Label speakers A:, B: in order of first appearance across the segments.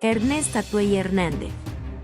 A: Ernest Atuey Hernández.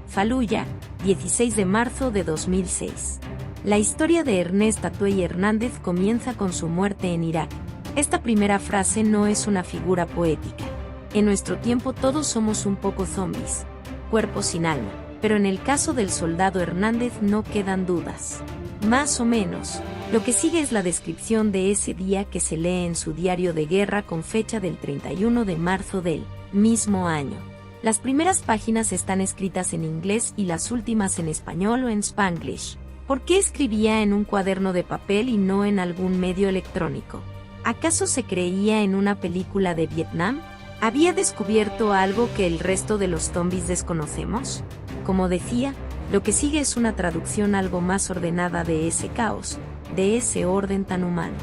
A: Faluya, 16 de marzo de 2006. La historia de Ernest Atuey Hernández comienza con su muerte en Irak. Esta primera frase no es una figura poética. En nuestro tiempo todos somos un poco zombies, cuerpos sin alma, pero en el caso del soldado Hernández no quedan dudas. Más o menos, lo que sigue es la descripción de ese día que se lee en su diario de guerra con fecha del 31 de marzo del mismo año. Las primeras páginas están escritas en inglés y las últimas en español o en Spanglish. ¿Por qué escribía en un cuaderno de papel y no en algún medio electrónico? ¿Acaso se creía en una película de Vietnam? ¿Había descubierto algo que el resto de los zombies desconocemos? Como decía, lo que sigue es una traducción algo más ordenada de ese caos, de ese orden tan humano.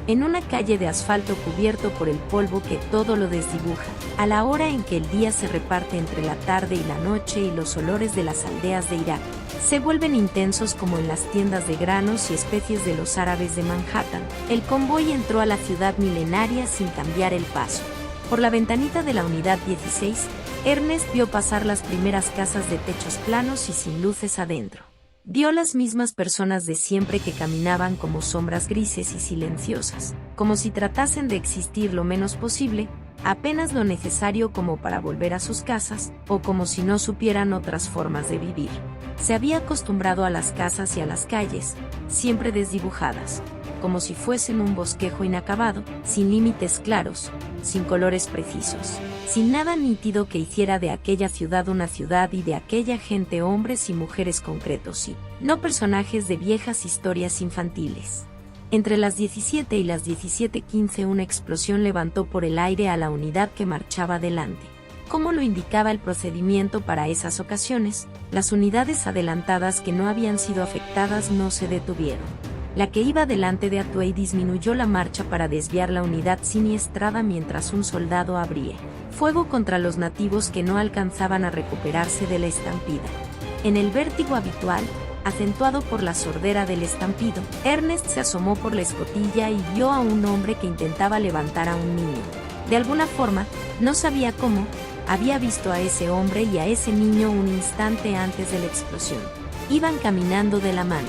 A: En una calle de asfalto cubierto por el polvo que todo lo desdibuja, a la hora en que el día se reparte entre la tarde y la noche y los olores de las aldeas de Irak se vuelven intensos como en las tiendas de granos y especies de los árabes de Manhattan, el convoy entró a la ciudad milenaria sin cambiar el paso. Por la ventanita de la unidad 16, Ernest vio pasar las primeras casas de techos planos y sin luces adentro. Vio las mismas personas de siempre que caminaban como sombras grises y silenciosas, como si tratasen de existir lo menos posible, apenas lo necesario como para volver a sus casas, o como si no supieran otras formas de vivir. Se había acostumbrado a las casas y a las calles, siempre desdibujadas, como si fuesen un bosquejo inacabado, sin límites claros, sin colores precisos, sin nada nítido que hiciera de aquella ciudad una ciudad y de aquella gente hombres y mujeres concretos y no personajes de viejas historias infantiles. Entre las 17 y las 17:15 una explosión levantó por el aire a la unidad que marchaba delante. Como lo indicaba el procedimiento para esas ocasiones, las unidades adelantadas que no habían sido afectadas no se detuvieron. La que iba delante de Atuey disminuyó la marcha para desviar la unidad siniestrada mientras un soldado abría fuego contra los nativos que no alcanzaban a recuperarse de la estampida. En el vértigo habitual, acentuado por la sordera del estampido, Ernest se asomó por la escotilla y vio a un hombre que intentaba levantar a un niño. De alguna forma, no sabía cómo, había visto a ese hombre y a ese niño un instante antes de la explosión. Iban caminando de la mano.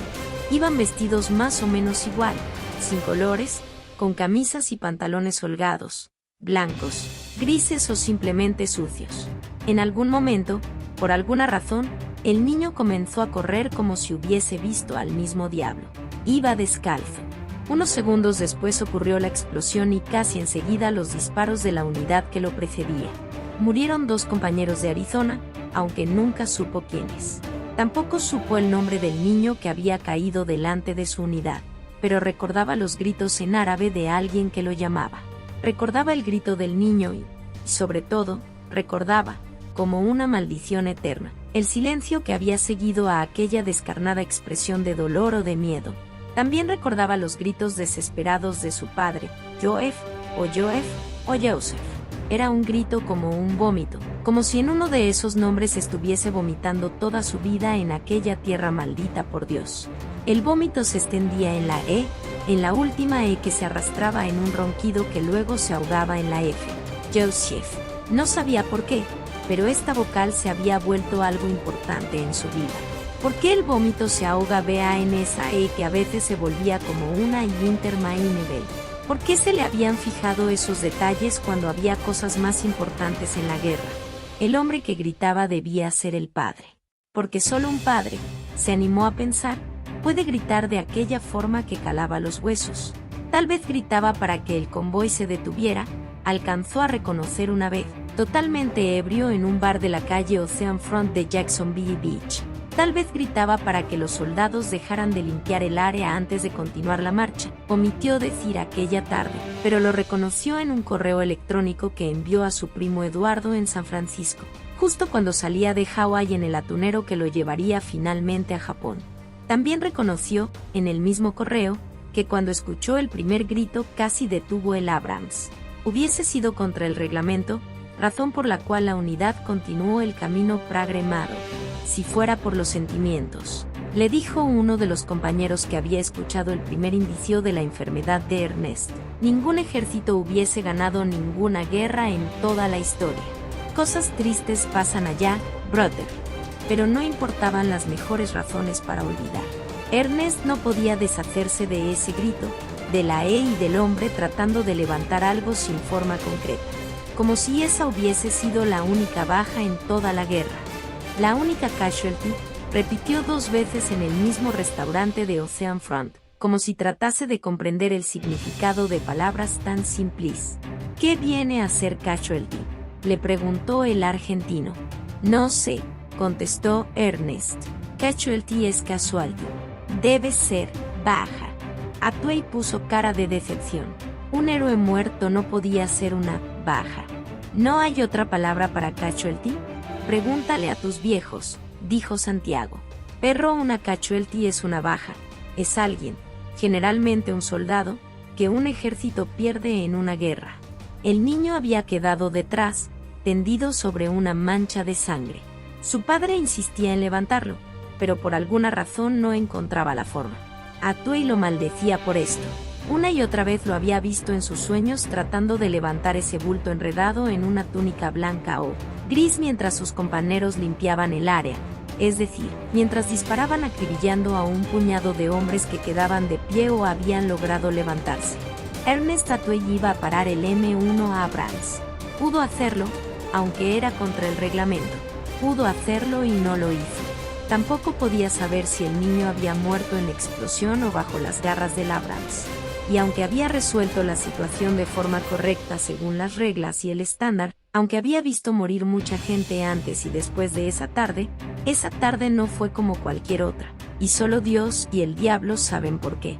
A: Iban vestidos más o menos igual, sin colores, con camisas y pantalones holgados, blancos, grises o simplemente sucios. En algún momento, por alguna razón, el niño comenzó a correr como si hubiese visto al mismo diablo. Iba descalzo. Unos segundos después ocurrió la explosión y casi enseguida los disparos de la unidad que lo precedía. Murieron 2 compañeros de Arizona, aunque nunca supo quiénes. Tampoco supo el nombre del niño que había caído delante de su unidad, pero recordaba los gritos en árabe de alguien que lo llamaba. Recordaba el grito del niño y, sobre todo, recordaba, como una maldición eterna, el silencio que había seguido a aquella descarnada expresión de dolor o de miedo. También recordaba los gritos desesperados de su padre, Joef, o Joseph. Era un grito como un vómito, como si en uno de esos nombres estuviese vomitando toda su vida en aquella tierra maldita por Dios. El vómito se extendía en la E, en la última E que se arrastraba en un ronquido que luego se ahogaba en la F. Joseph. No sabía por qué, pero esta vocal se había vuelto algo importante en su vida. ¿Por qué el vómito se ahoga en esa E que a veces se volvía como una interminable? ¿Por qué se le habían fijado esos detalles cuando había cosas más importantes en la guerra? El hombre que gritaba debía ser el padre. Porque solo un padre, se animó a pensar, puede gritar de aquella forma que calaba los huesos. Tal vez gritaba para que el convoy se detuviera, alcanzó a reconocer una vez, totalmente ebrio en un bar de la calle Oceanfront de Jacksonville Beach. Tal vez gritaba para que los soldados dejaran de limpiar el área antes de continuar la marcha, omitió decir aquella tarde, pero lo reconoció en un correo electrónico que envió a su primo Eduardo en San Francisco, justo cuando salía de Hawái en el atunero que lo llevaría finalmente a Japón. También reconoció, en el mismo correo, que cuando escuchó el primer grito casi detuvo el Abrams. Hubiese sido contra el reglamento, razón por la cual la unidad continuó el camino programado. Si fuera por los sentimientos, le dijo uno de los compañeros que había escuchado el primer indicio de la enfermedad de Ernest, ningún ejército hubiese ganado ninguna guerra en toda la historia. Cosas tristes pasan allá, brother. Pero no importaban las mejores razones para olvidar. Ernest no podía deshacerse de ese grito, de la E y del hombre tratando de levantar algo sin forma concreta. Como si esa hubiese sido la única baja en toda la guerra. La única casualty, repitió 2 veces en el mismo restaurante de Ocean Front, como si tratase de comprender el significado de palabras tan simples. ¿Qué viene a ser casualty?, le preguntó el argentino. No sé, contestó Ernest. Casualty es casualty. Debe ser baja. Atway puso cara de decepción. Un héroe muerto no podía ser una baja. ¿No hay otra palabra para casualty? Pregúntale a tus viejos, dijo Santiago. Perro, una casualty es una baja. Es alguien, generalmente un soldado, que un ejército pierde en una guerra. El niño había quedado detrás, tendido sobre una mancha de sangre. Su padre insistía en levantarlo, pero por alguna razón no encontraba la forma. Atway lo maldecía por esto. Una y otra vez lo había visto en sus sueños tratando de levantar ese bulto enredado en una túnica blanca o gris mientras sus compañeros limpiaban el área, es decir, mientras disparaban acribillando a un puñado de hombres que quedaban de pie o habían logrado levantarse. Ernest Atway iba a parar el M1 Abrams. Pudo hacerlo, aunque era contra el reglamento. Pudo hacerlo y no lo hizo. Tampoco podía saber si el niño había muerto en la explosión o bajo las garras del Abrams. Y aunque había resuelto la situación de forma correcta según las reglas y el estándar, aunque había visto morir mucha gente antes y después de esa tarde no fue como cualquier otra, y solo Dios y el diablo saben por qué.